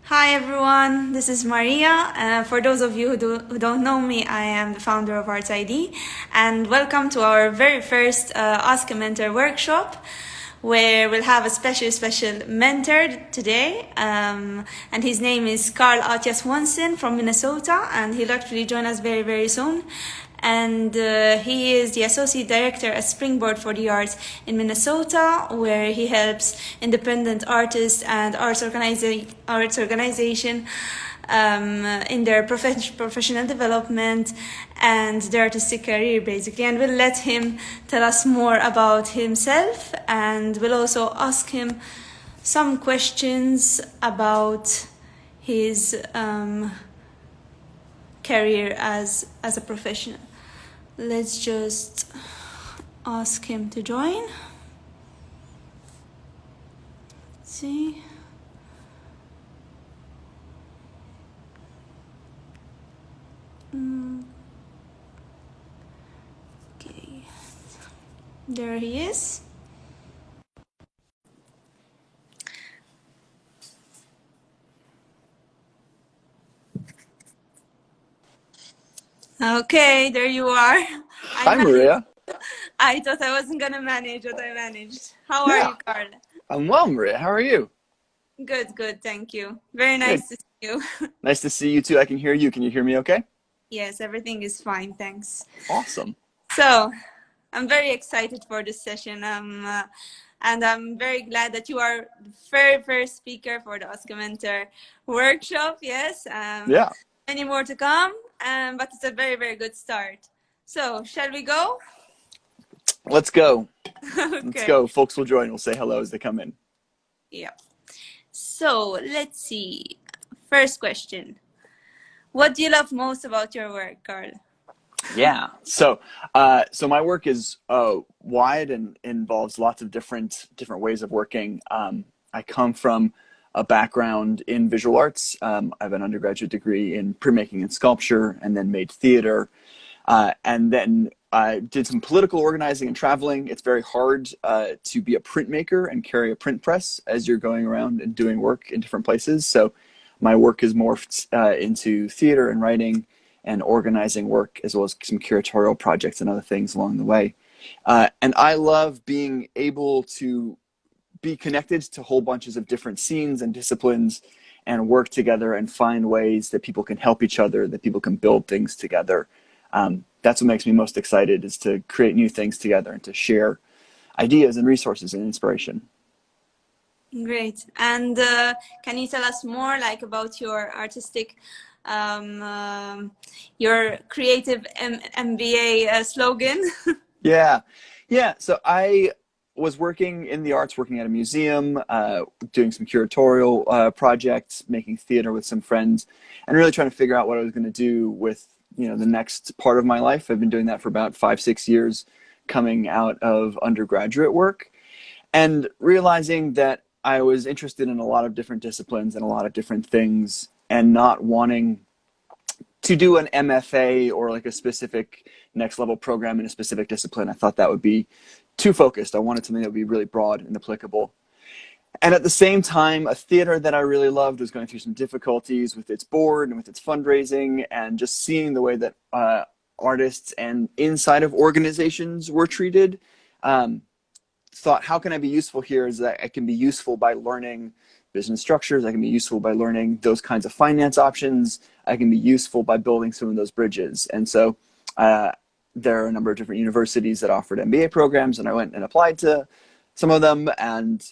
Hi everyone, this is Maria. For those of you who don't know me, I am the founder of Arts ID, and welcome to our very first Ask a Mentor workshop, where we'll have a special mentor today, and his name is Atya Swanson from Minnesota, and he'll actually join us very soon. And he is the associate director at Springboard for the Arts in Minnesota, where he helps independent artists and arts organization in their professional development and their artistic career, basically. And we'll let him tell us more about himself, and we'll also ask him some questions about his career as a professional. Let's just ask him to join. Let's see. Okay, there he is. Okay, there you are. Hi, Maria. I thought I wasn't gonna manage what I managed. How are Yeah, you, Carl? I'm well, Maria. How are you? Good, thank you. Very Good. nice to see you. Nice to see you too. I can hear you. Can you hear me okay? Yes, everything is fine, thanks. Awesome. So, I'm very excited for this session, and I'm very glad that you are the very first speaker for the Ask a Mentor workshop. Yes, Yeah, many more to come, but it's a very good start. So, shall we go? let's go. Let's Okay. go. Folks will join. We'll say hello as they come in. Yeah. So, let's see. First question. What do you love most about your work, Carl? Yeah. So my work is wide and involves lots of different ways of working. I come from a background in visual arts. I have an undergraduate degree in printmaking and sculpture, and then made theater. And then I did some political organizing and traveling. It's very hard to be a printmaker and carry a print press as you're going around and doing work in different places. So my work has morphed into theater and writing and organizing work, as well as some curatorial projects and other things along the way. And I love being able to be connected to whole bunches of different scenes and disciplines and work together and find ways that people can help each other, that people can build things together. That's what makes me most excited, is to create new things together and to share ideas and resources and inspiration. Great. And can you tell us more, like, about your artistic, your creative MBA slogan? Yeah, yeah. So I was working in the arts, working at a museum, doing some curatorial projects, making theater with some friends, and really trying to figure out what I was going to do with the next part of my life. I've been doing that for about 5, 6 years, coming out of undergraduate work, and realizing that I was interested in a lot of different disciplines and a lot of different things, and not wanting to do an MFA or like a specific next level program in a specific discipline. I thought that would be too focused. I wanted something that would be really broad and applicable. And at the same time, a theater that I really loved was going through some difficulties with its board and with its fundraising, and just seeing the way that artists and inside of organizations were treated. Um, Thought, how can I be useful here? Is that I can be useful by learning business structures. I can be useful by learning those kinds of finance options. I can be useful by building some of those bridges. And so there are a number of different universities that offered MBA programs, and I went and applied to some of them and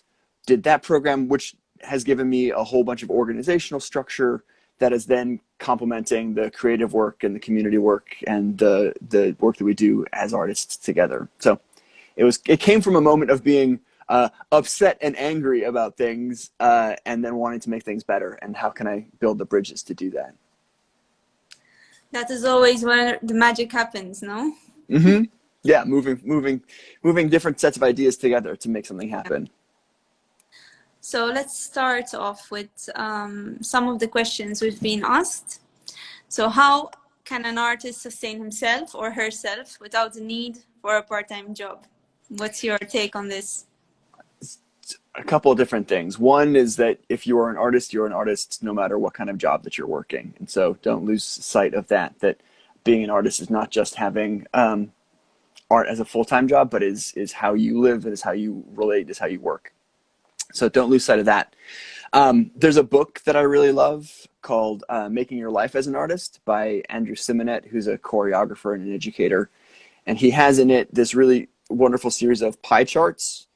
did that program, which has given me a whole bunch of organizational structure that is then complementing the creative work and the community work and the work that we do as artists together. So it came from a moment of being upset and angry about things, and then wanting to make things better. And how can I build the bridges to do that? That is always where the magic happens, no? Mm-hmm. Yeah, moving different sets of ideas together to make something happen. So let's start off with some of the questions we've been asked. So how can an artist sustain himself or herself without the need for a part-time job? What's your take on this? A couple of different things. One is that if you are an artist, you're an artist no matter what kind of job that you're working. And so don't lose sight of that, that being an artist is not just having art as a full-time job, but is how you live, is how you relate, is how you work. So don't lose sight of that. There's a book that I really love called Making Your Life as an Artist by Andrew Simonet, who's a choreographer and an educator. And he has in it this really wonderful series of pie charts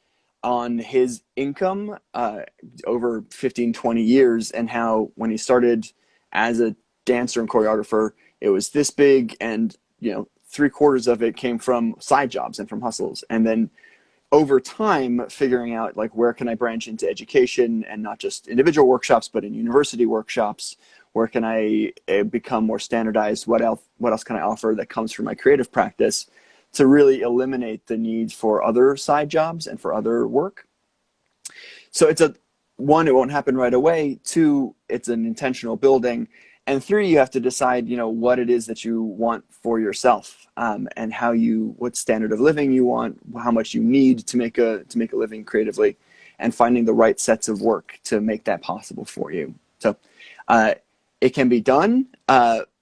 on his income over 15, 20 years, and how when he started as a dancer and choreographer, it was this big, and three-quarters of it came from side jobs and from hustles. And then over time, figuring out like where can I branch into education, and not just individual workshops, but in university workshops. Where can I become more standardized? What else can I offer that comes from my creative practice, to really eliminate the need for other side jobs and for other work. So it's one, it won't happen right away. Two, it's an intentional building. And three, you have to decide, what it is that you want for yourself, and what standard of living you want, how much you need to make a living creatively, and finding the right sets of work to make that possible for you. So it can be done.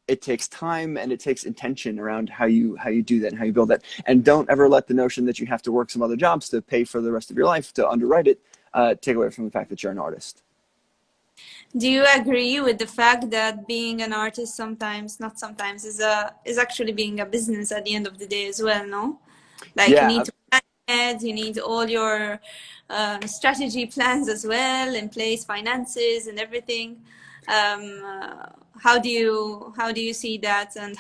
It takes time, and it takes intention around how you do that and how you build that. And don't ever let the notion that you have to work some other jobs to pay for the rest of your life to underwrite it take away from the fact that you're an artist. Do you agree with the fact that being an artist sometimes, not sometimes, is actually being a business at the end of the day as well, no? Like you Yeah. need to plan ahead, you need all your strategy plans as well in place, finances and everything. How do you see that, and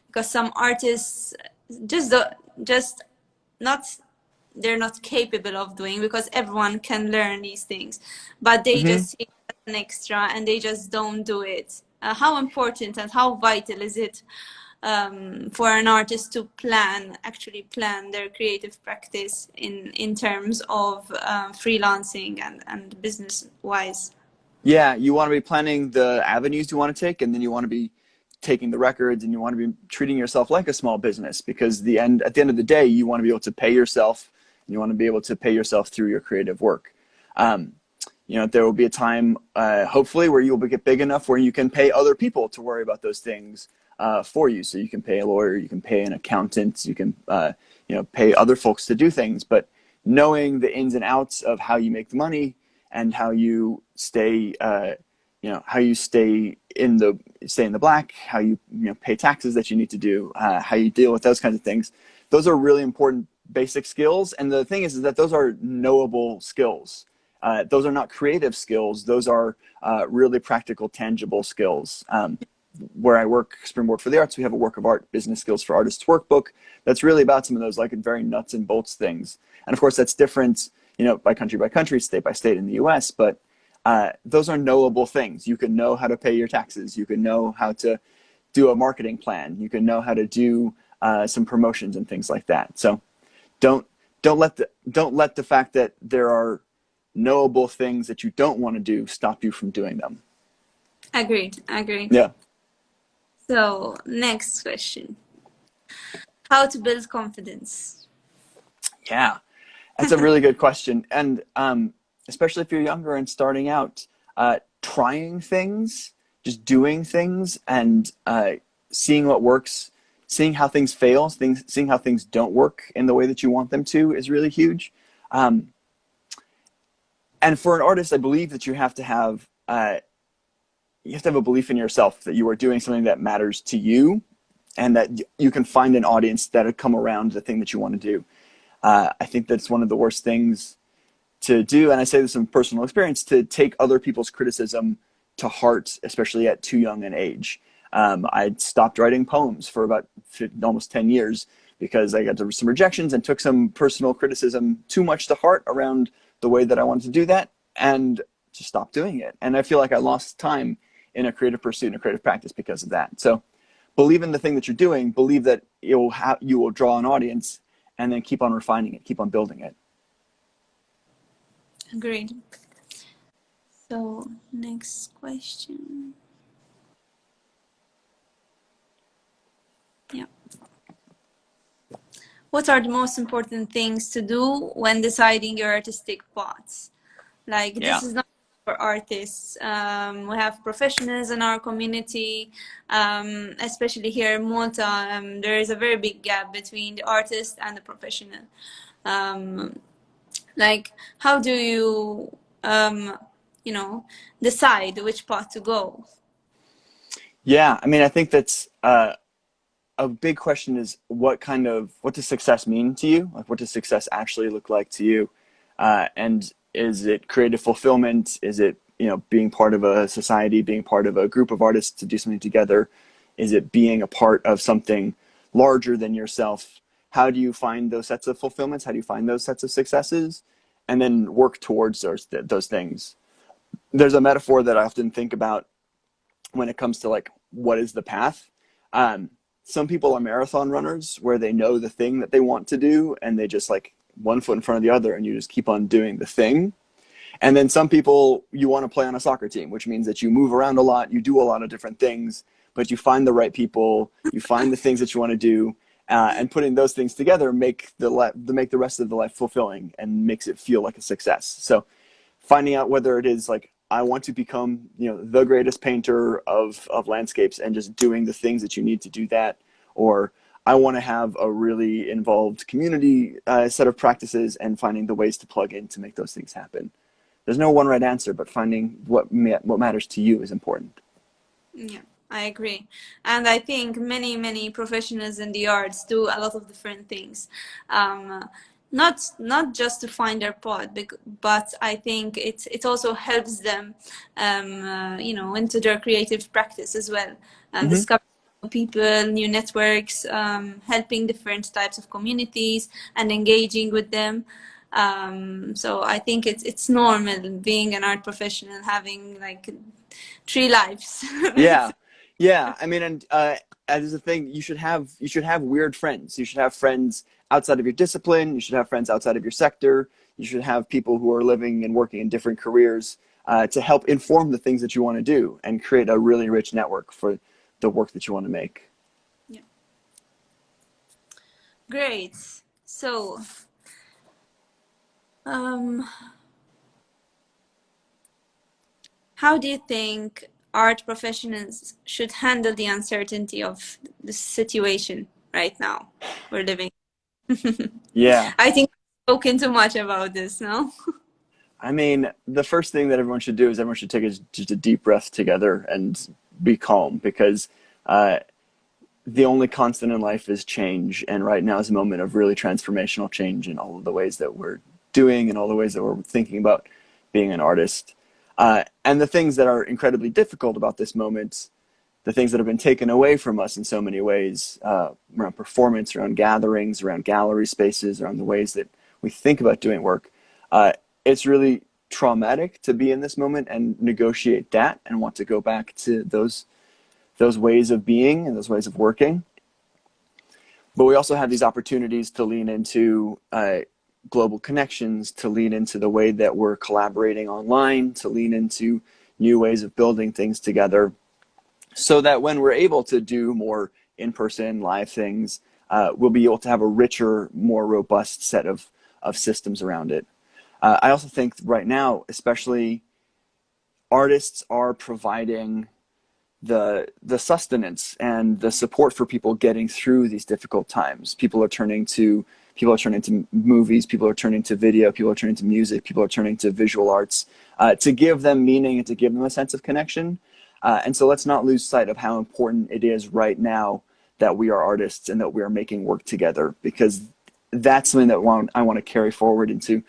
because some artists just just not they're not capable of doing, because everyone can learn these things, but they Mm-hmm. just see it as an extra and they just don't do it. How important and how vital is it for an artist to actually plan their creative practice in terms of freelancing and business wise? Yeah, you want to be planning the avenues you want to take, and then you want to be taking the records, and you want to be treating yourself like a small business, because at the end of the day, you want to be able to pay yourself, and you want to be able to pay yourself through your creative work. Um, there will be a time, hopefully, where you'll get big enough where you can pay other people to worry about those things for you. So you can pay a lawyer, you can pay an accountant, you can pay other folks to do things. But knowing the ins and outs of how you make the money, and how you stay stay in the black, how you pay taxes that you need to do, how you deal with those kinds of things. Those are really important basic skills. And the thing is that those are knowable skills. Those are not creative skills. Those are really practical, tangible skills. Where I work, Springboard for the Arts, we have a work of art business skills for artists workbook that's really about some of those like very nuts and bolts things. And of course, that's different, by country, state by state in the U.S. But those are knowable things. You can know how to pay your taxes. You can know how to do a marketing plan. You can know how to do some promotions and things like that. So don't let the fact that there are knowable things that you don't want to do stop you from doing them. Agreed. Yeah. So next question: how to build confidence? Yeah. That's a really good question. And especially if you're younger and starting out, trying things, just doing things, and seeing what works, seeing how things fail, seeing how things don't work in the way that you want them to is really huge. And for an artist, I believe that you have to have a belief in yourself that you are doing something that matters to you, and that you can find an audience that would come around the thing that you want to do. I think that's one of the worst things to do, and I say this from personal experience, to take other people's criticism to heart, especially at too young an age. I stopped writing poems for about almost 10 years because I got some rejections and took some personal criticism too much to heart around the way that I wanted to do that, and just stopped doing it. And I feel like I lost time in a creative pursuit and a creative practice because of that. So believe in the thing that you're doing, believe that you will draw an audience, and then keep on refining it, keep on building it. Agreed. So next question. Yeah. What are the most important things to do when deciding your artistic paths? Like, this Yeah. is not for artists. We have professionals in our community, especially here in Malta. There is a very big gap between the artist and the professional. Um, like, how do you, you know, decide which path to go? Yeah, I mean, I think that's a big question is what does success mean to you? Like, what does success actually look like to you? And is it creative fulfillment? Is it, being part of a society, being part of a group of artists to do something together? Is it being a part of something larger than yourself? How do you find those sets of fulfillments? How do you find those sets of successes? And then work towards those things. There's a metaphor that I often think about when it comes to like what is the path. Um, some people are marathon runners where they know the thing that they want to do and they just like one foot in front of the other and you just keep on doing the thing. And then some people you want to play on a soccer team, which means that you move around a lot, you do a lot of different things, but you find the right people, you find the things that you want to do, and putting those things together make make the rest of the life fulfilling and makes it feel like a success. So finding out whether it is like I want to become, the greatest painter of landscapes and just doing the things that you need to do that, or I want to have a really involved community set of practices and finding the ways to plug in to make those things happen. There's no one right answer, but finding what matters to you is important. Yeah, I agree. And I think many professionals in the arts do a lot of different things. Um, not just to find their path, but I think it also helps them, into their creative practice as well, and Hmm. discover new people, new networks, helping different types of communities and engaging with them. So I think it's normal being an art professional having like three lives. Yeah, yeah. I mean, and as a thing, you should have weird friends. You should have friends outside of your discipline. You should have friends outside of your sector. You should have people who are living and working in different careers to help inform the things that you want to do and create a really rich network for the work that you want to make. Yeah. Great. So, um, how do you think art professionals should handle the uncertainty of the situation right now we're living? Yeah. I think I've spoken too much about this, no? I mean, the first thing that everyone should do is everyone should take just a deep breath together and be calm because uh, the only constant in life is change. And right now is a moment of really transformational change in all of the ways that we're doing and all the ways that we're thinking about being an artist. And the things that are incredibly difficult about this moment, the things that have been taken away from us in so many ways, around performance, around gatherings, around gallery spaces, around the ways that we think about doing work. Uh, it's really traumatic to be in this moment and negotiate that and want to go back to those ways of being and those ways of working. But we also have these opportunities to lean into global connections, to lean into the way that we're collaborating online, to lean into new ways of building things together so that when we're able to do more in-person live things, we'll be able to have a richer, more robust set of systems around it. I also think right now, especially artists are providing the sustenance and the support for people getting through these difficult times. People are turning to movies, people are turning to video, people are turning to music, people are turning to visual arts to give them meaning and to give them a sense of connection. And so let's not lose sight of how important it is right now that we are artists and that we are making work together, because that's something that I want to carry forward into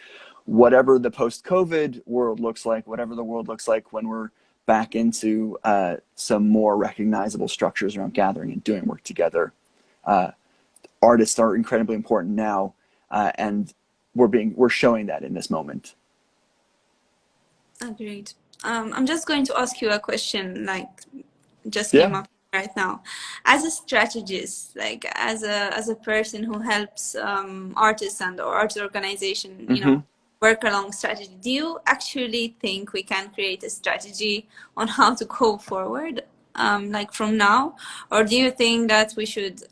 whatever the post-COVID world looks like, whatever the world looks like when we're back into some more recognizable structures around gathering and doing work together. Uh, Artists are incredibly important now, and we're showing that in this moment. Agreed. I'm just going to ask you a question, like just came Yeah. up right now. As a strategist, like as a person who helps artists and or arts organization, Hmm. work along strategy, do you actually think we can create a strategy on how to go forward, like from now, or do you think that we should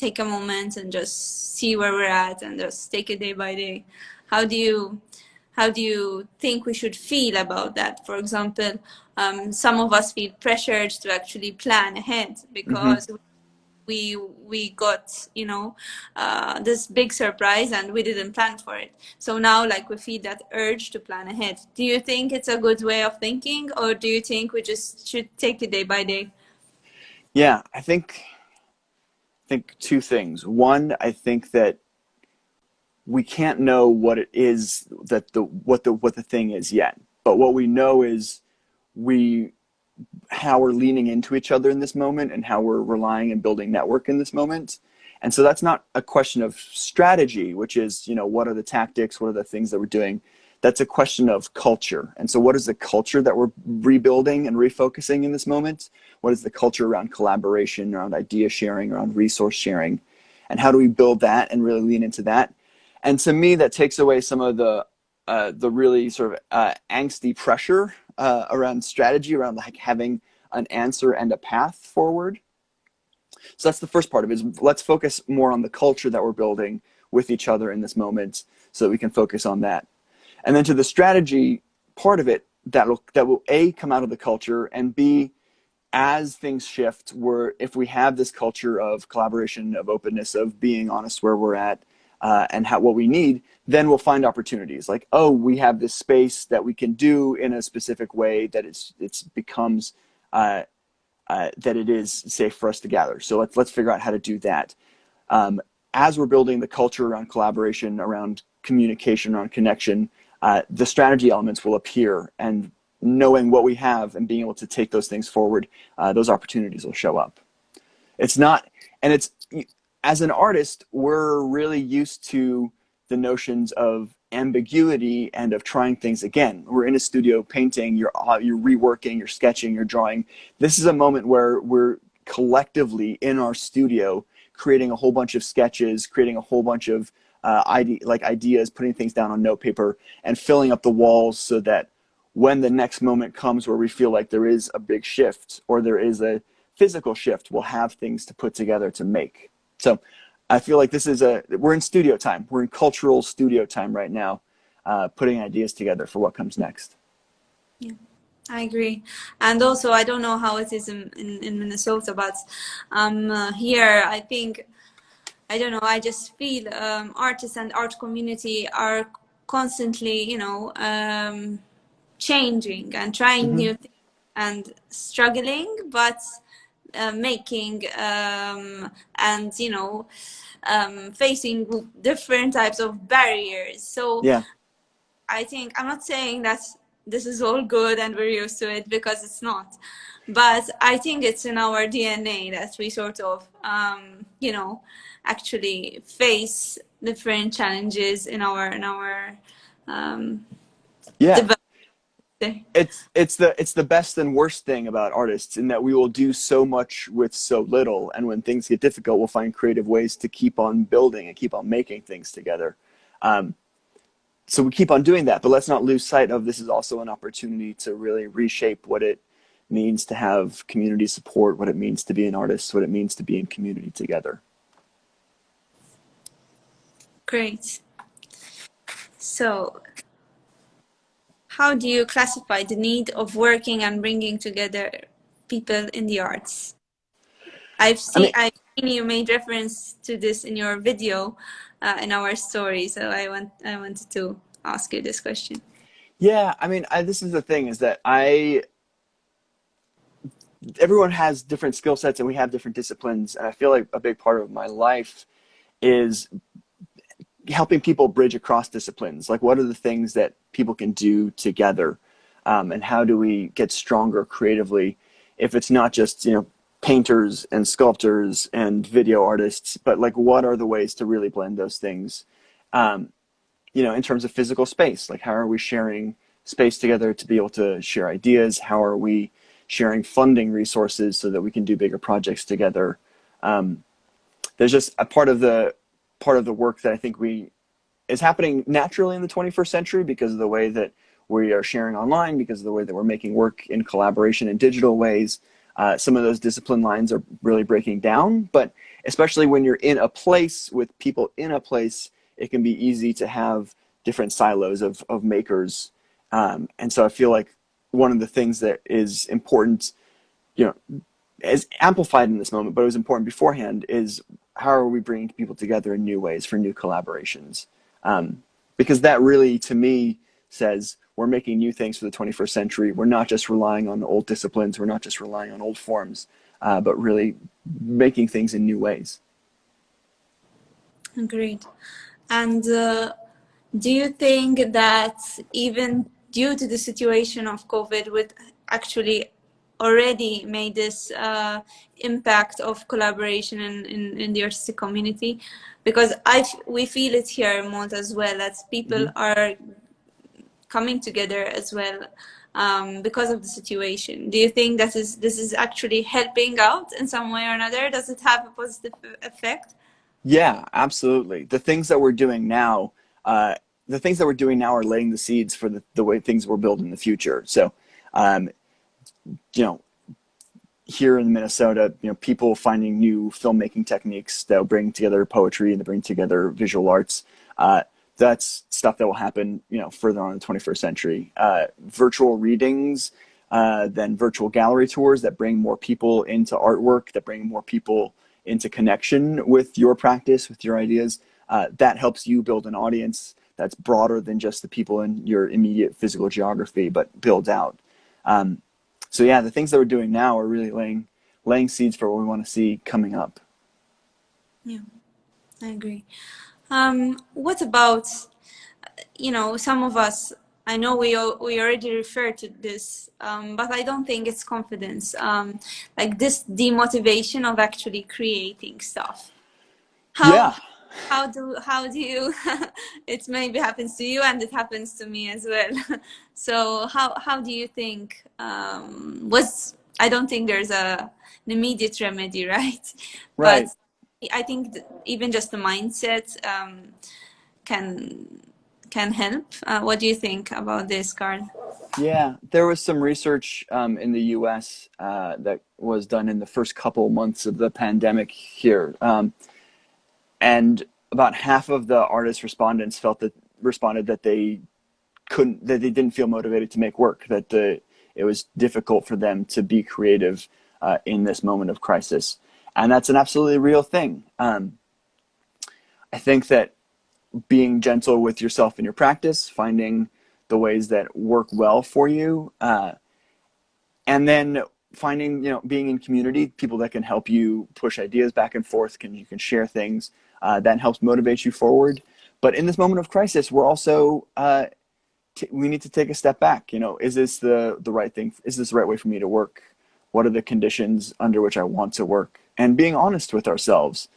take a moment and just see where we're at and just take it day by day. How do you think we should feel about that? For example, some of us feel pressured to actually plan ahead Hmm. because we got, you know, this big surprise and we didn't plan for it. So now, like, we feel that urge to plan ahead. Do you think it's a good way of thinking, or do you think we just should take it day by day? Yeah, I think two things. One, I think that we can't know what it is that the thing is yet. But what we know is we how we're leaning into each other in this moment and how we're relying and building network in this moment. And so that's not a question of strategy, which is, what are the tactics, what are the things that we're doing? That's a question of culture. And so what is the culture that we're rebuilding and refocusing in this moment? What is the culture around collaboration, around idea sharing, around resource sharing? And how do we build that and really lean into that? And to me, that takes away some of the really sort of angsty pressure around strategy, around like having an answer and a path forward. So that's the first part of it, is let's focus more on the culture that we're building with each other in this moment so that we can focus on that. And then to the strategy part of it, that will A, come out of the culture, and B, as things shift, if we have this culture of collaboration, of openness, of being honest where we're at, and what we need, then we'll find opportunities like, oh, we have this space that we can do in a specific way that it's becomes that it is safe for us to gather. So let's figure out how to do that. As we're building the culture around collaboration, around communication, around connection, the strategy elements will appear, and knowing what we have and being able to take those things forward, those opportunities will show up. It's not, and it's, as an artist, we're really used to the notions of ambiguity and of trying things again. We're in a studio painting, you're reworking, you're sketching, you're drawing. This is a moment where we're collectively in our studio creating a whole bunch of sketches, creating a whole bunch of ideas, putting things down on notepaper, and filling up the walls so that when the next moment comes where we feel like there is a big shift or there is a physical shift, we'll have things to put together to make. So I feel like we're in studio time. We're in cultural studio time right now, putting ideas together for what comes next. Yeah, I agree. And also, I don't know how it is in Minnesota, but here, I think, I don't know, I just feel artists and art community are constantly, changing and trying Mm-hmm. new things and struggling, but making and facing different types of barriers. So Yeah. I think, I'm not saying that this is all good and we're used to it, because it's not, but I think it's in our DNA that we sort of actually face different challenges in our Yeah. development. It's the best and worst thing about artists, in that we will do so much with so little, and when things get difficult, we'll find creative ways to keep on building and keep on making things together. Um, so we keep on doing that, but let's not lose sight of, this is also an opportunity to really reshape what it means to have community support, what it means to be an artist, what it means to be in community together. Great. So how do you classify the need of working and bringing together people in the arts? I mean, I've seen you made reference to this in your video, in our story. So I wanted to ask you this question. yeah, I mean, this is the thing, is that everyone has different skill sets and we have different disciplines. And I feel like a big part of my life is helping people bridge across disciplines. Like, what are the things that people can do together? And how do we get stronger creatively if it's not just, painters and sculptors and video artists, but like, what are the ways to really blend those things? In terms of physical space, like, how are we sharing space together to be able to share ideas? How are we sharing funding resources so that we can do bigger projects together? There's just a part of the work that I think is happening naturally in the 21st century, because of the way that we are sharing online, because of the way that we're making work in collaboration in digital ways. Some of those discipline lines are really breaking down, but especially when you're in a place with people in a place, it can be easy to have different silos of makers. And so I feel like one of the things that is important, you know, is amplified in this moment, but it was important beforehand, is how are we bringing people together in new ways for new collaborations? Because that really, to me, says we're making new things for the 21st century. We're not just relying on old disciplines. We're not just relying on old forms, but really making things in new ways. Great. And do you think that even due to the situation of COVID, would actually already made this impact of collaboration in the artistic community? Because we feel it here in Malta as well, that people are coming together as well because of the situation. Do you think this is actually helping out in some way or another? Does it have a positive effect? Yeah, absolutely. The things that we're doing now are laying the seeds for the way things will build in the future. So, um, you know, here in Minnesota, people finding new filmmaking techniques that will bring together poetry and to bring together visual arts. That's stuff that will happen, further on in the 21st century. Virtual readings, then virtual gallery tours that bring more people into artwork, that bring more people into connection with your practice, with your ideas. That helps you build an audience that's broader than just the people in your immediate physical geography, but builds out. So yeah, the things that we're doing now are really laying seeds for what we want to see coming up. Yeah, I agree. What about, some of us, I know we already referred to this, but I don't think it's confidence, like this demotivation of actually creating stuff. Yeah, How do you it maybe happens to you and it happens to me as well. So how do you think was I don't think there's an immediate remedy, right? But right. I think even just the mindset can help. What do you think about this, Carl? Yeah, there was some research in the U.S. That was done in the first couple months of the pandemic here, and about half of the artist respondents responded that they didn't feel motivated to make work, that it was difficult for them to be creative in this moment of crisis, and that's an absolutely real thing. I think that being gentle with yourself in your practice, finding the ways that work well for you, and then finding, being in community, people that can help you push ideas back and forth, you can share things, that helps motivate you forward. But in this moment of crisis, we're also we need to take a step back. Is this the right thing? Is this the right way for me to work? What are the conditions under which I want to work? And being honest with ourselves,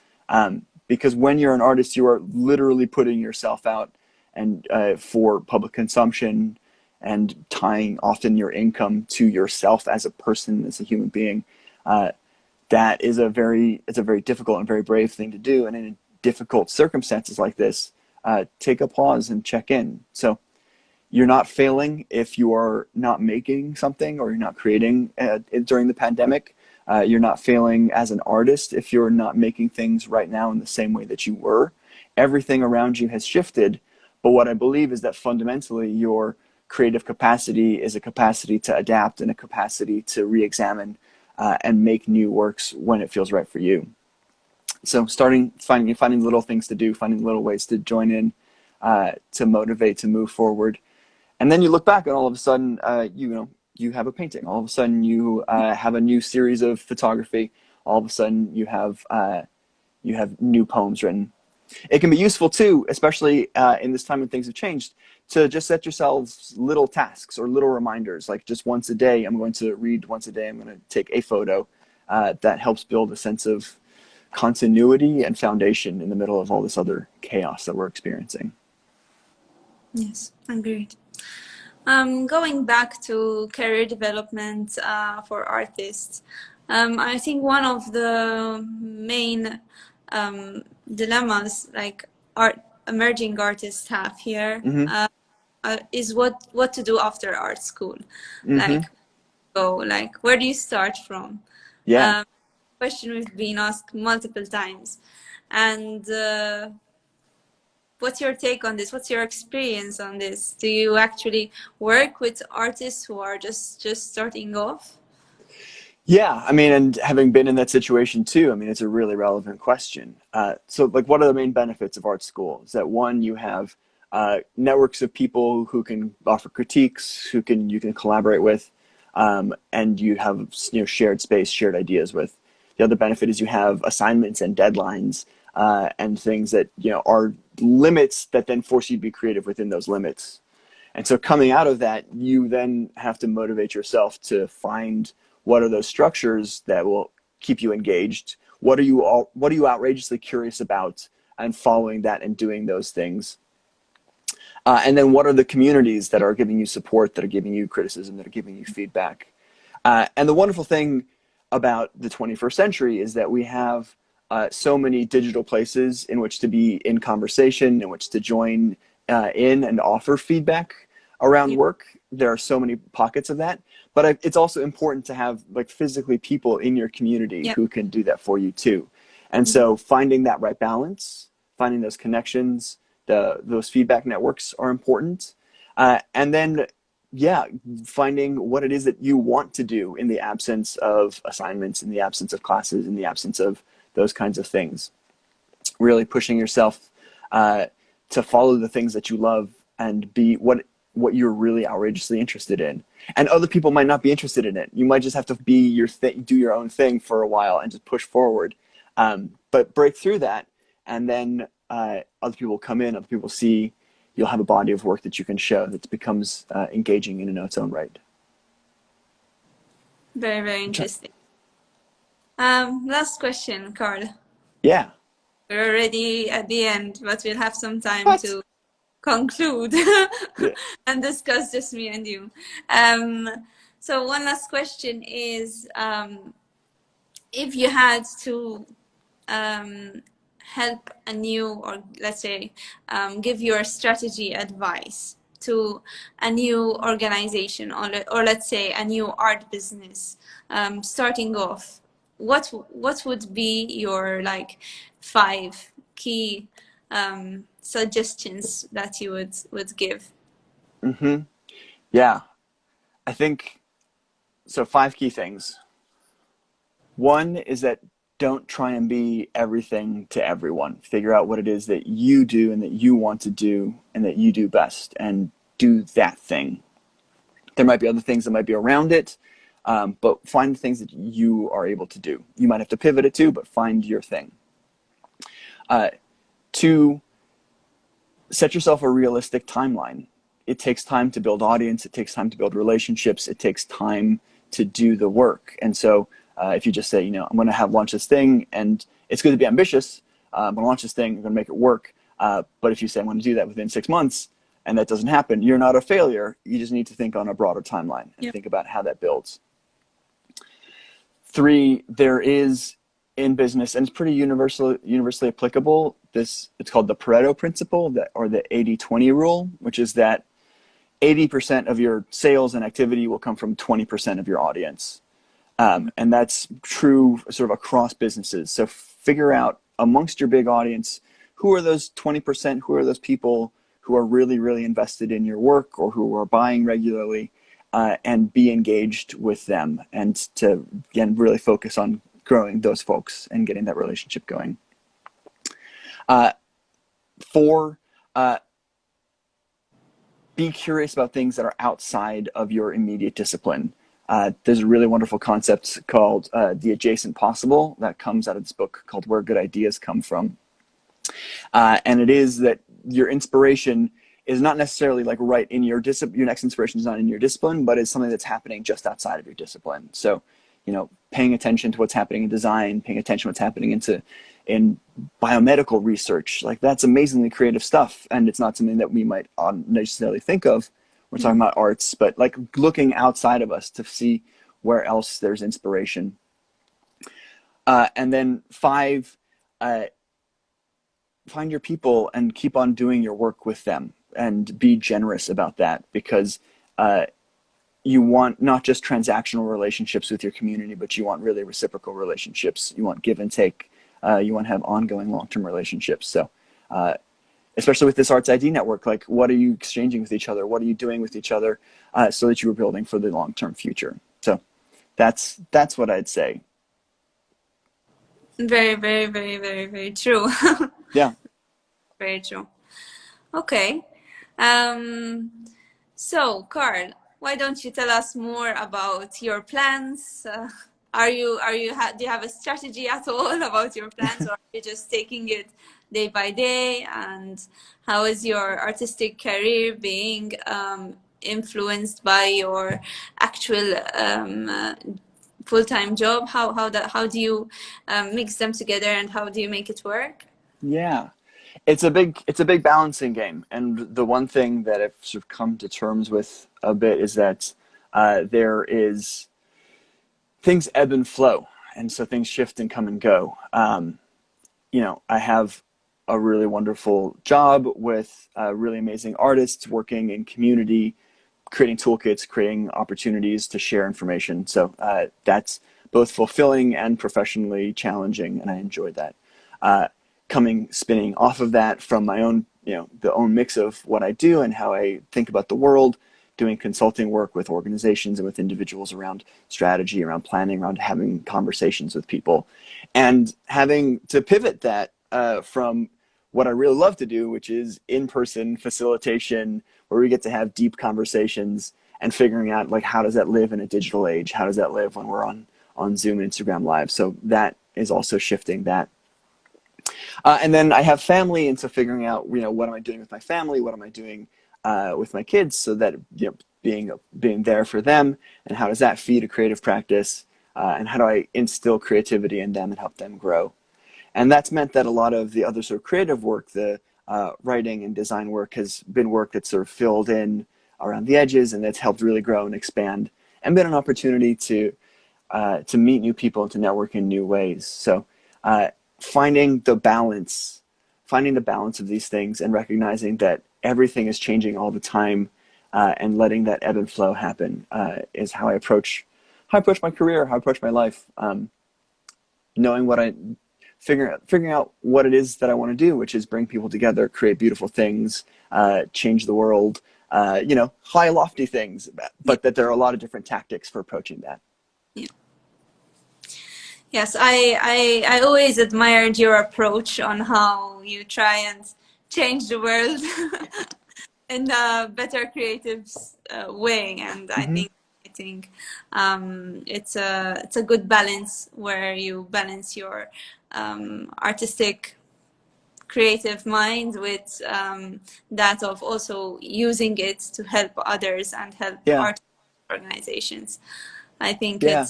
because when you're an artist, you are literally putting yourself out and for public consumption, and tying often your income to yourself as a person, as a human being. That is it's a very difficult and very brave thing to do. And in difficult circumstances like this, take a pause and check in. So you're not failing if you are not making something or you're not creating during the pandemic. You're not failing as an artist if you're not making things right now in the same way that you were. Everything around you has shifted. But what I believe is that fundamentally your creative capacity is a capacity to adapt and a capacity to re-examine and make new works when it feels right for you. So finding little things to do, finding little ways to join in, to motivate, to move forward. And then you look back and all of a sudden, you have a painting. All of a sudden you have a new series of photography. All of a sudden you have new poems written. It can be useful too, especially in this time when things have changed, to just set yourselves little tasks or little reminders, like just once a day, I'm going to read, once a day, I'm going to take a photo. That helps build a sense of continuity and foundation in the middle of all this other chaos that we're experiencing. Yes, agreed. Going back to career development for artists, I think one of the main dilemmas like emerging artists have here Mm-hmm. is what to do after art school. Mm-hmm. Like go? Like, where do you start from? Yeah. Question we've been asked multiple times. And what's your take on this? What's your experience on this? Do you actually work with artists who are just starting off? Yeah, I mean, and having been in that situation too, I mean, it's a really relevant question. So, like, what are the main benefits of art school? Is that one, you have networks of people who can offer critiques, who can you can collaborate with, and you have shared space, shared ideas with. The other benefit is you have assignments and deadlines and things that are limits that then force you to be creative within those limits. And so coming out of that, you then have to motivate yourself to find what are those structures that will keep you engaged. What are you outrageously curious about, and following that and doing those things. And then what are the communities that are giving you support, that are giving you criticism, that are giving you feedback. And the wonderful thing about the 21st century is that we have so many digital places in which to be in conversation, in which to join in and offer feedback around Yeah. work. There are so many pockets of that, but it's also important to have like physically people in your community Yeah. who can do that for you too. And Mhm. so finding that right balance, finding those connections, those feedback networks are important. And then yeah, finding what it is that you want to do in the absence of assignments, in the absence of classes, in the absence of those kinds of things. Really pushing yourself to follow the things that you love and be what you're really outrageously interested in. And other people might not be interested in it. You might just have to be do your own thing for a while and just push forward. But break through that, and then other people come in, other people see. You'll have a body of work that you can show that becomes engaging in its own right. Very, very interesting. Last question, Carl. Yeah. We're already at the end, but we'll have some time What? to conclude Yeah. and discuss just me and you. Um, so one last question is, if you had to um, help a new, or let's say, give your strategy advice to a new organization, or let's say a new art business starting off, what would be your like 5 key suggestions that you would give? Mm-hmm. Yeah. I think so. 5 key things. One is that don't try and be everything to everyone. Figure out what it is that you do and that you want to do and that you do best, and do that thing. There might be other things that might be around it, but find the things that you are able to do. You might have to pivot it too, but find your thing. Uh, Two, set yourself a realistic timeline. It takes time to build audience. It takes time to build relationships. It takes time to do the work. And so if you just say, I'm going to have launch this thing, and it's good to be ambitious. I'm going to launch this thing. I'm going to make it work. But if you say I'm going to do that within 6 months and that doesn't happen, you're not a failure. You just need to think on a broader timeline and Yep. think about how that builds. Three, there is in business, and it's pretty universally applicable. It's called the Pareto principle, or the 80-20 rule, which is that 80% of your sales and activity will come from 20% of your audience. And that's true sort of across businesses. So figure out amongst your big audience, who are those 20%, who are those people who are really, really invested in your work or who are buying regularly, and be engaged with them, and to, again, really focus on growing those folks and getting that relationship going. Four, be curious about things that are outside of your immediate discipline. There's a really wonderful concept called the adjacent possible that comes out of this book called Where Good Ideas Come From. And it is that your inspiration is not necessarily like right in your discipline. Your next inspiration is not in your discipline, but it's something that's happening just outside of your discipline. So, paying attention to what's happening in design, paying attention to what's happening in biomedical research, like that's amazingly creative stuff. And it's not something that we might necessarily think of. We're talking about arts, but like looking outside of us to see where else there's inspiration. And then five, find your people and keep on doing your work with them, and be generous about that, because you want not just transactional relationships with your community, but you want really reciprocal relationships. You want give and take. You want to have ongoing long-term relationships. So, especially with this Arts ID network, like what are you exchanging with each other? What are you doing with each other so that you are building for the long-term future? So that's what I'd say. Very, very, very, very, very true. Yeah. Very true. Okay. Um, so, Carl, why don't you tell us more about your plans? Do you have a strategy at all about your plans, or are you just taking it day by day? And how is your artistic career being influenced by your actual full-time job? How do you mix them together, and how do you make it work? Yeah. It's a big balancing game, and the one thing that I've sort of come to terms with a bit is that there is things ebb and flow, and so things shift and come and go. I have a really wonderful job with really amazing artists working in community, creating toolkits, creating opportunities to share information. So that's both fulfilling and professionally challenging, and I enjoy that. Spinning off of that from my own, the own mix of what I do and how I think about the world, doing consulting work with organizations and with individuals around strategy, around planning, around having conversations with people, and having to pivot that from what I really love to do, which is in-person facilitation, where we get to have deep conversations, and figuring out like how does that live in a digital age? How does that live when we're on Zoom and Instagram Live? So that is also shifting that. And then I have family, and so figuring out, what am I doing with my family? What am I doing with my kids? So that, being there for them, and how does that feed a creative practice? And how do I instill creativity in them and help them grow? And that's meant that a lot of the other sort of creative work, the writing and design work, has been work that's sort of filled in around the edges, and that's helped really grow and expand, and been an opportunity to meet new people and to network in new ways. So finding the balance of these things, and recognizing that everything is changing all the time, and letting that ebb and flow happen is how I approach my career, how I approach my life. Knowing figuring out what it is that I want to do, which is bring people together, create beautiful things, change the world, high lofty things, but that there are a lot of different tactics for approaching that. Yeah. Yes, I always admired your approach on how you try and change the world in a better creative way, and Mm-hmm. I think it's a good balance where you balance your artistic creative mind with that of also using it to help others and help Yeah. art organizations. I think Yeah.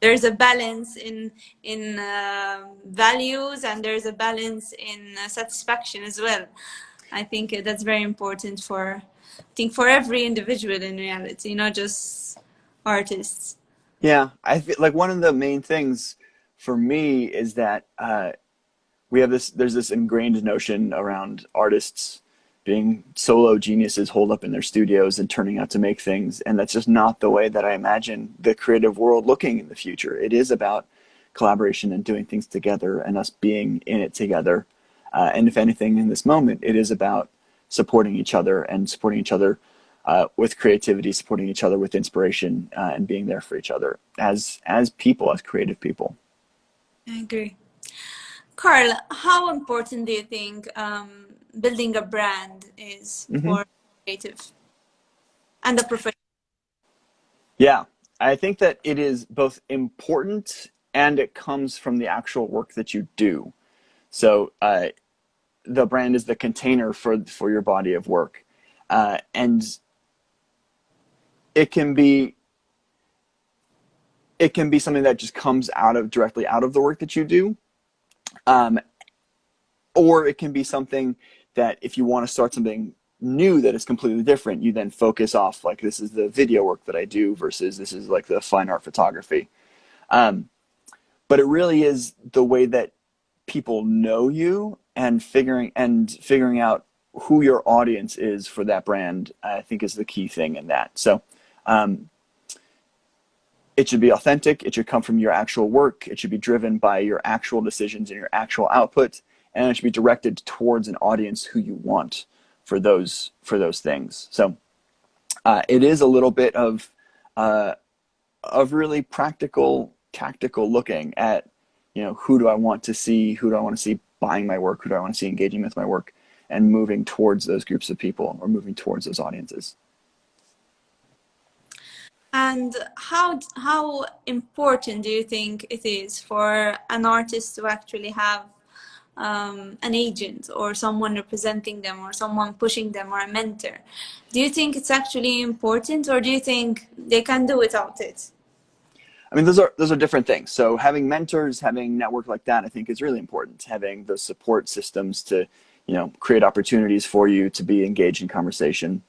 there's a balance in values, and there's a balance in satisfaction as well. I think that's very important for every individual in reality, not just artists. Yeah. I feel like one of the main things for me is that there's this ingrained notion around artists being solo geniuses holed up in their studios and turning out to make things, and that's just not the way that I imagine the creative world looking in the future. It is about collaboration and doing things together, and us being in it together. And if anything, in this moment, it is about supporting each other, and supporting each other with creativity, supporting each other with inspiration, and being there for each other as people, as creative people. I agree. Carl, how important do you think building a brand is Hmm. for creative and the professional? Yeah, I think that it is both important, and it comes from the actual work that you do. So the brand is the container for your body of work, and it can be something that just comes directly out of the work that you do, um, or it can be something that if you want to start something new that is completely different, you then focus off like this is the video work that I do versus this is like the fine art photography. Um, but it really is the way that people know you, and figuring out who your audience is for that brand, I think is the key thing in that. So It should be authentic. It should come from your actual work. It should be driven by your actual decisions and your actual output, and it should be directed towards an audience who you want for those things. So it is a little bit of really practical, tactical looking at, who do I want to see, who do I want to see buying my work, who do I want to see engaging with my work, and moving towards those groups of people or moving towards those audiences. And how important do you think it is for an artist to actually have an agent or someone representing them or someone pushing them or a mentor? Do you think it's actually important, or do you think they can do without it? I mean, those are different things. So having mentors, having network like that, I think is really important. Having those support systems to, create opportunities for you to be engaged in conversation.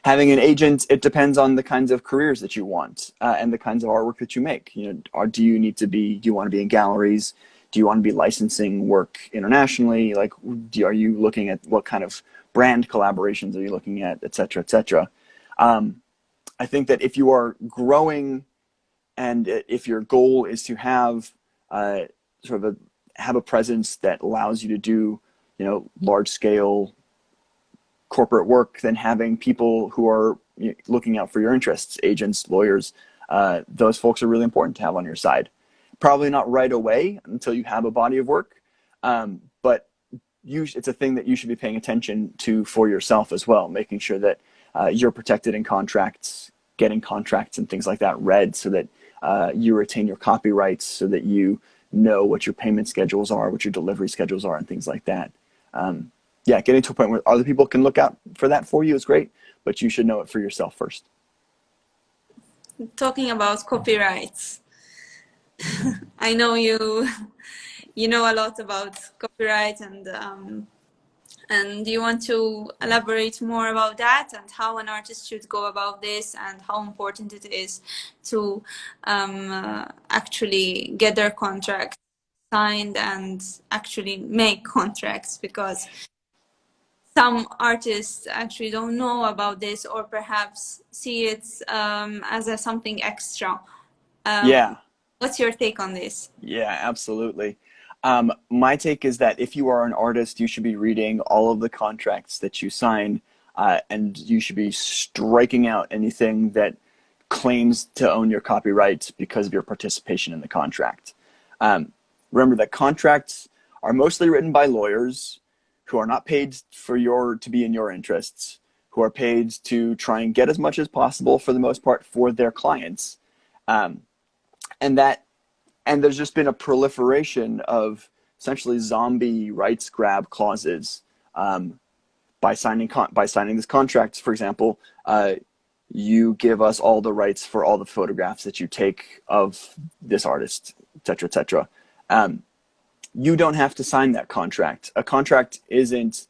Having an agent, it depends on the kinds of careers that you want and the kinds of artwork that you make. Do you want to be in galleries? Do you want to be licensing work internationally? Like, are you looking at what kind of brand collaborations are you looking at, et cetera, et cetera? I think that if you are growing and if your goal is to have have a presence that allows you to do, large scale corporate work, then having people who are looking out for your interests, agents, lawyers, those folks are really important to have on your side. Probably not right away until you have a body of work, but it's a thing that you should be paying attention to for yourself as well, making sure that you're protected in contracts, getting contracts and things like that read so that you retain your copyrights, so that you know what your payment schedules are, what your delivery schedules are, and things like that. Getting to a point where other people can look out for that for you is great, but you should know it for yourself first. Talking about copyrights, I know you know a lot about copyright, and do you want to elaborate more about that and how an artist should go about this and how important it is to actually get their contract signed and actually make contracts? Because some artists actually don't know about this, or perhaps see it as something extra. Yeah. What's your take on this? Yeah, absolutely. My take is that if you are an artist, you should be reading all of the contracts that you sign, and you should be striking out anything that claims to own your copyright because of your participation in the contract. Remember that contracts are mostly written by lawyers who are not paid to be in your interests, who are paid to try and get as much as possible for the most part for their clients. And there's just been a proliferation of essentially zombie rights grab clauses by signing this contract. For example, you give us all the rights for all the photographs that you take of this artist, et cetera, et cetera. You don't have to sign that contract. A contract isn't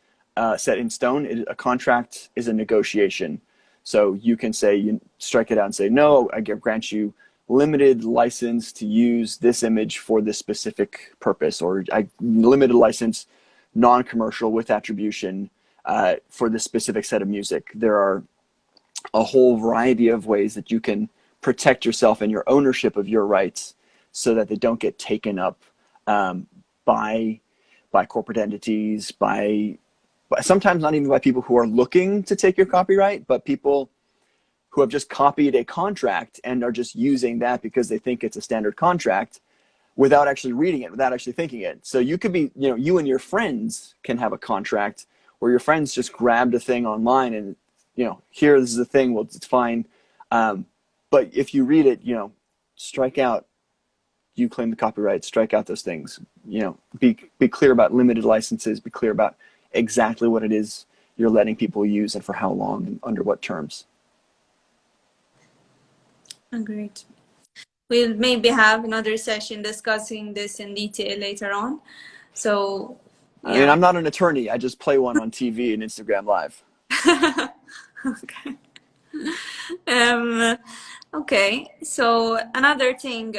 set in stone. A contract is a negotiation. So you can say, you strike it out and say, no, I grant you limited license to use this image for this specific purpose, or I limited license, non-commercial with attribution for this specific set of music. There are a whole variety of ways that you can protect yourself and your ownership of your rights so that they don't get taken up by corporate entities, by sometimes not even by people who are looking to take your copyright, but people who have just copied a contract and are just using that because they think it's a standard contract without actually reading it, without actually thinking it. So you could be, you and your friends can have a contract where your friends just grabbed a thing online and, here, this is the thing, well, it's fine. But if you read it, strike out, you claim the copyright, strike out those things, be clear about limited licenses, be clear about exactly what it is you're letting people use and for how long and under what terms. Great. We'll maybe have another session discussing this in detail later on. So, yeah. I mean, I'm not an attorney. I just play one on TV and Instagram Live. Okay. Okay. So another thing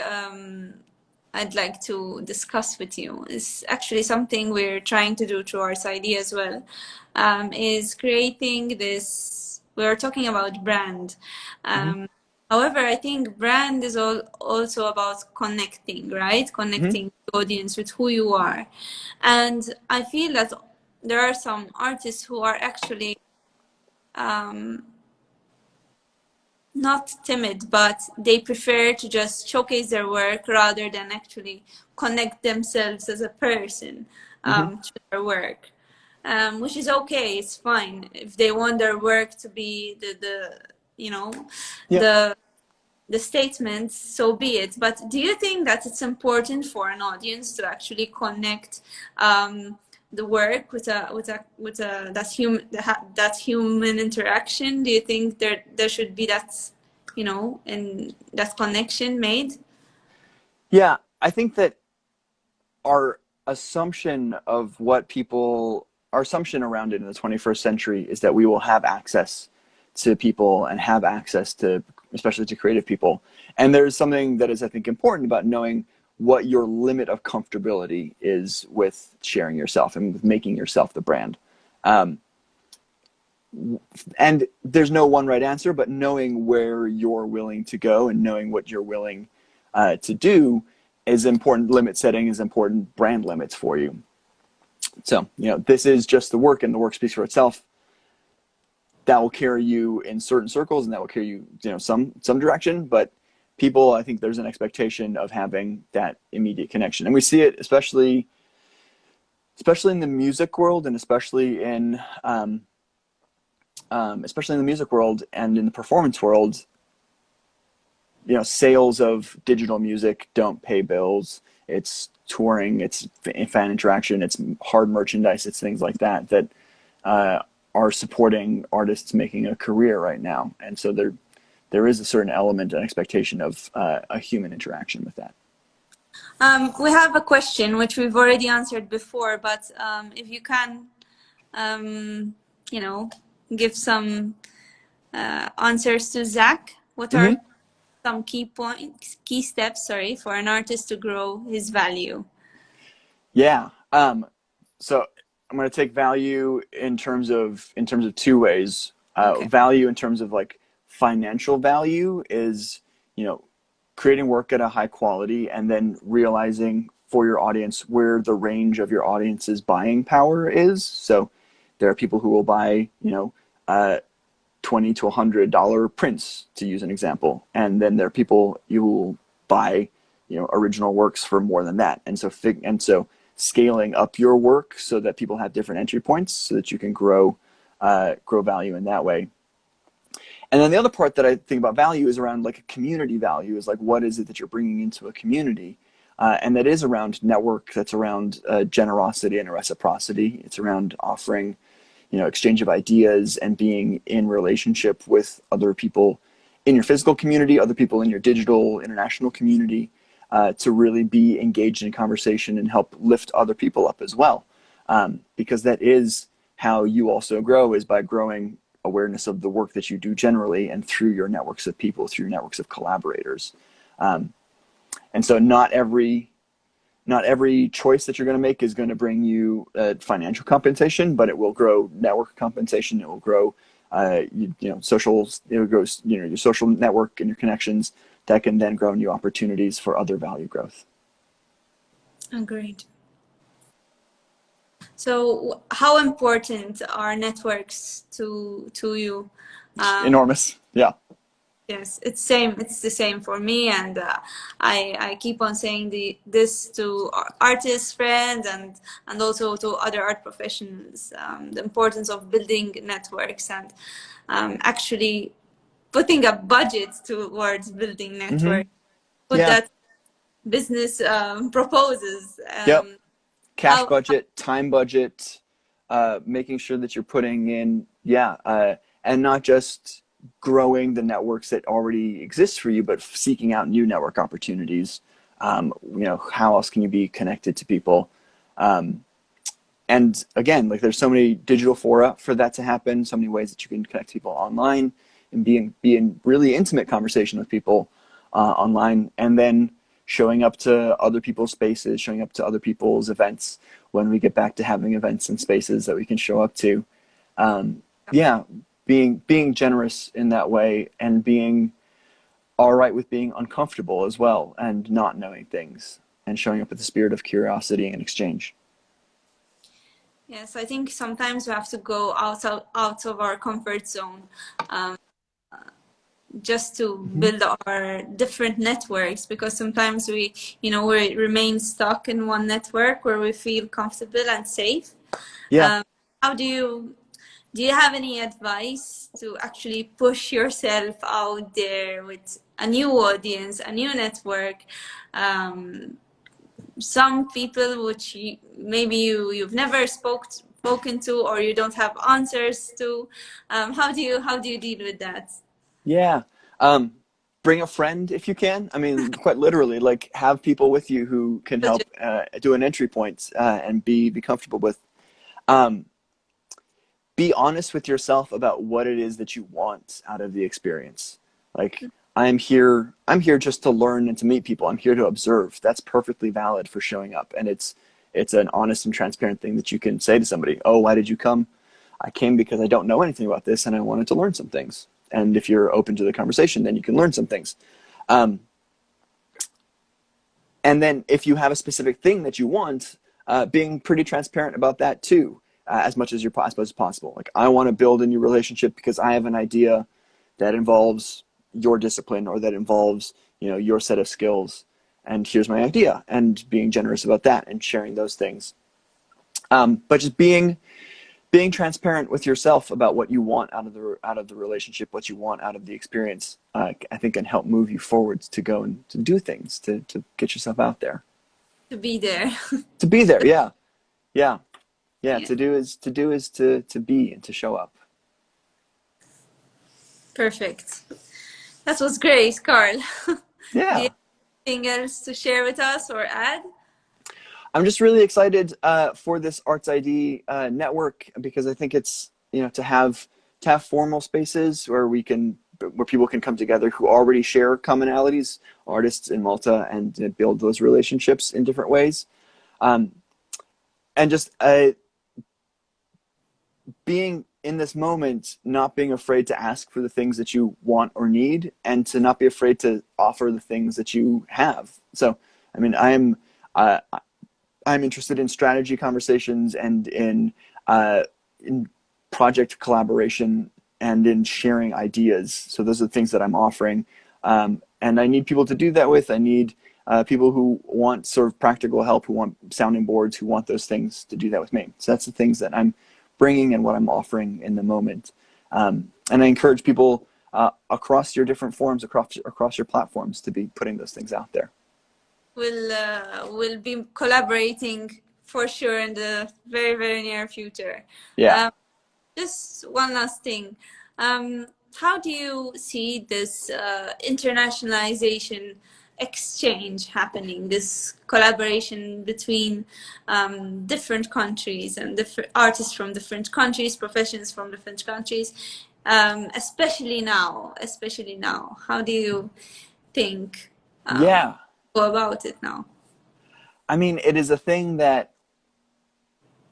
I'd like to discuss with you is actually something we're trying to do through our ID as well, is creating this we are talking about brand. Hmm. However, I think brand is also about connecting, right? Hmm. Connecting the audience with who you are. And I feel that there are some artists who are actually um, not timid, but they prefer to just showcase their work rather than actually connect themselves as a person Hmm. to their work. Which is okay, it's fine. If they want their work to be the you know, Yeah. the the statements, so be it. But do you think that it's important for an audience to actually connect the work with a that human interaction? Do you think there should be that, you know, and that connection made? Yeah, I think that our assumption of what people, our assumption around it in the 21st century is that we will have access to people and have access to, especially to creative people. And there's something that is, I think, important about knowing what your limit of comfortability is with sharing yourself and with making yourself the brand. Um, and there's no one right answer, but knowing where you're willing to go and knowing what you're willing to do is important. Limit setting is important brand limits for you. So, this is just the work, and the work speaks for itself. That will carry you in certain circles, and that will carry you, some direction. But people, I think there's an expectation of having that immediate connection, and we see it especially in the music world, and especially in the music world and in the performance world. Sales of digital music don't pay bills. It's touring, it's fan interaction, it's hard merchandise, it's things like that uh, are supporting artists making a career right now. And so there is a certain element and expectation of a human interaction with that. We have a question which we've already answered before, but if you can, you know, give some answers to Zach. What are Mm-hmm. some key steps, sorry, for an artist to grow his value? Yeah. So I'm going to take value in terms of two ways. Okay. Value in terms of like financial value is, you know, creating work at a high quality and then realizing for your audience where the range of your audience's buying power is. So there are people who will buy, $20 to $100 prints, to use an example, and then there are people you will buy, original works for more than that. And so scaling up your work so that people have different entry points so that you can grow value in that way. And then the other part that I think about value is around like a community value, is like, what is it that you're bringing into a community? And that is around network, that's around generosity and reciprocity. It's around offering, exchange of ideas and being in relationship with other people in your physical community, other people in your digital international community, to really be engaged in conversation and help lift other people up as well. Because that is how you also grow, is by growing awareness of the work that you do generally and through your networks of people, through your networks of collaborators. And so not every choice that you're going to make is going to bring you financial compensation, but it will grow network compensation. It will grow, social. It grows, your social network and your connections that can then grow new opportunities for other value growth. Agreed. So, how important are networks to you? Enormous. Yeah. Yes, it's same. It's the same for me, and I keep on saying this to artists, friends, and also to other art professionals. The importance of building networks and actually putting a budget towards building Mm-hmm. networks. Put Yeah. that business proposes. Yep. Cash How budget, time budget, making sure that you're putting in, yeah, and not just growing the networks that already exist for you, but seeking out new network opportunities. How else can you be connected to people? And again, like, there's so many digital fora for that to happen, so many ways that you can connect to people online and be in really intimate conversation with people online, and then showing up to other people's spaces, showing up to other people's events when we get back to having events and spaces that we can show up to. Yeah, being generous in that way, and being all right with being uncomfortable as well, and not knowing things, and showing up with the spirit of curiosity and exchange. Yes, I think sometimes we have to go out of our comfort zone, just to build our different networks, because sometimes we remain stuck in one network where we feel comfortable and safe. Yeah. How do you have any advice to actually push yourself out there with a new audience, a new network, some people which you've never spoken to, or you don't have answers to? How do you deal with that? Yeah. Bring a friend if you can. I mean, quite literally, like, have people with you who can help do an entry point, and be comfortable with. Um, be honest with yourself about what it is that you want out of the experience. Like, I'm here just to learn and to meet people. I'm here to observe. That's perfectly valid for showing up. And it's an honest and transparent thing that you can say to somebody. Oh, why did you come? I came because I don't know anything about this and I wanted to learn some things. And if you're open to the conversation, then you can learn some things. Um, and then if you have a specific thing that you want, being pretty transparent about that too, as much as as possible. Like, I want to build a new relationship because I have an idea that involves your discipline, or that involves, your set of skills. And here's my idea, and being generous about that and sharing those things. But just being transparent with yourself about what you want out of the relationship, what you want out of the experience, I think can help move you forwards to go and to do things, to get yourself out there. To be there. To be there, yeah, yeah, yeah. Yeah. To be and to show up. Perfect. That was great, Carl. Do you Yeah. have anything else to share with us or add? I'm just really excited for this Arts ID network, because I think it's, to have formal spaces where people can come together who already share commonalities, artists in Malta, and build those relationships in different ways. Um, and just being in this moment, not being afraid to ask for the things that you want or need, and to not be afraid to offer the things that you have. So, I mean, I'm interested in strategy conversations, and in project collaboration, and in sharing ideas. So those are the things that I'm offering. And I need people to do that with. I need people who want sort of practical help, who want sounding boards, who want those things, to do that with me. So that's the things that I'm bringing and what I'm offering in the moment. And I encourage people across your different forums, across your platforms, to be putting those things out there. We'll be collaborating for sure in the very, very near future. Yeah. Just one last thing. How do you see this internationalization exchange happening, this collaboration between different countries and different artists from different countries, professions from different countries, especially now? How do you think Yeah. go about it now? I mean, it is a thing that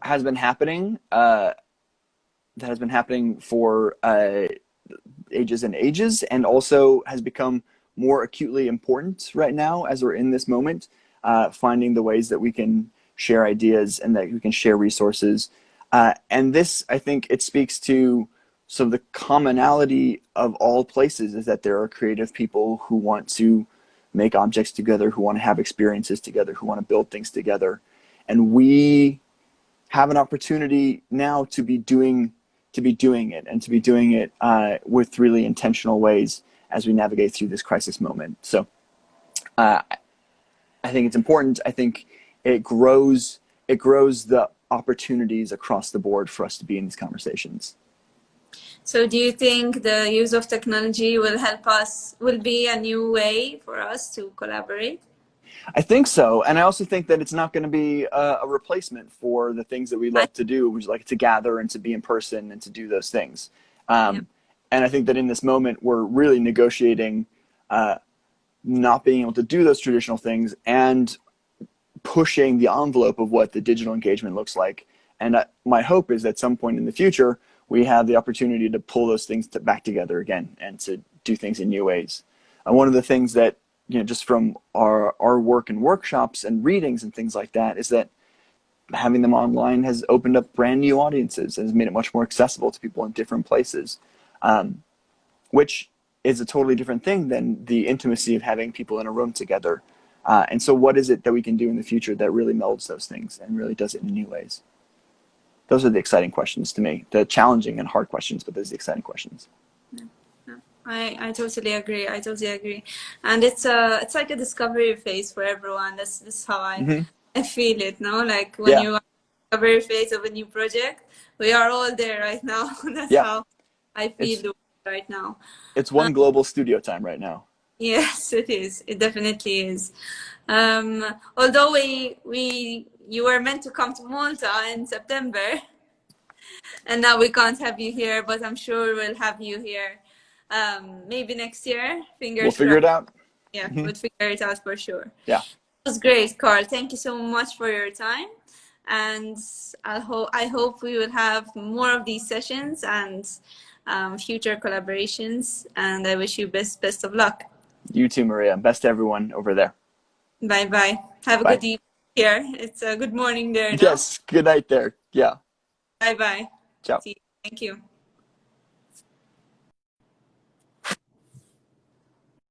has been happening. For ages and ages, and also has become more acutely important right now as we're in this moment, finding the ways that we can share ideas and that we can share resources. And this, I think it speaks to sort of the commonality of all places, is that there are creative people who want to make objects together, who want to have experiences together, who want to build things together. And we have an opportunity now to be doing it, and to be doing it with really intentional ways as we navigate through this crisis moment. So I think it's important. I think it grows the opportunities across the board for us to be in these conversations. So do you think the use of technology will be a new way for us to collaborate? I think so. And I also think that it's not going to be a replacement for the things that we love to do, which is like to gather and to be in person and to do those things. Yeah. And I think that in this moment, we're really negotiating not being able to do those traditional things, and pushing the envelope of what the digital engagement looks like. And my hope is that at some point in the future, we have the opportunity to pull those things back together again and to do things in new ways. One of the things that, just from our work and workshops and readings and things like that, is that having them online has opened up brand new audiences and has made it much more accessible to people in different places, which is a totally different thing than the intimacy of having people in a room together. And so what is it that we can do in the future that really melds those things and really does it in new ways? Those are the exciting questions to me. The challenging and hard questions, but those are the exciting questions. I totally agree. I totally agree. And it's like a discovery phase for everyone. That's how I feel it, no? Like when you are in the discovery phase of a new project, we are all there right now. That's how I feel right now. It's one global studio time right now. Yes, it is. It definitely is. Although you were meant to come to Malta in September, and now we can't have you here, but I'm sure we'll have you here maybe next year. Fingers We'll figure it out. Yeah, we'll figure it out for sure. Yeah. It was great, Carl. Thank you so much for your time. And I hope we will have more of these sessions and future collaborations. And I wish you best of luck. You too, Maria. Best to everyone over there. Bye-bye. Have a good evening here. It's a good morning there now. Yes, good night there. Yeah. Bye-bye. Ciao. See you. Thank you.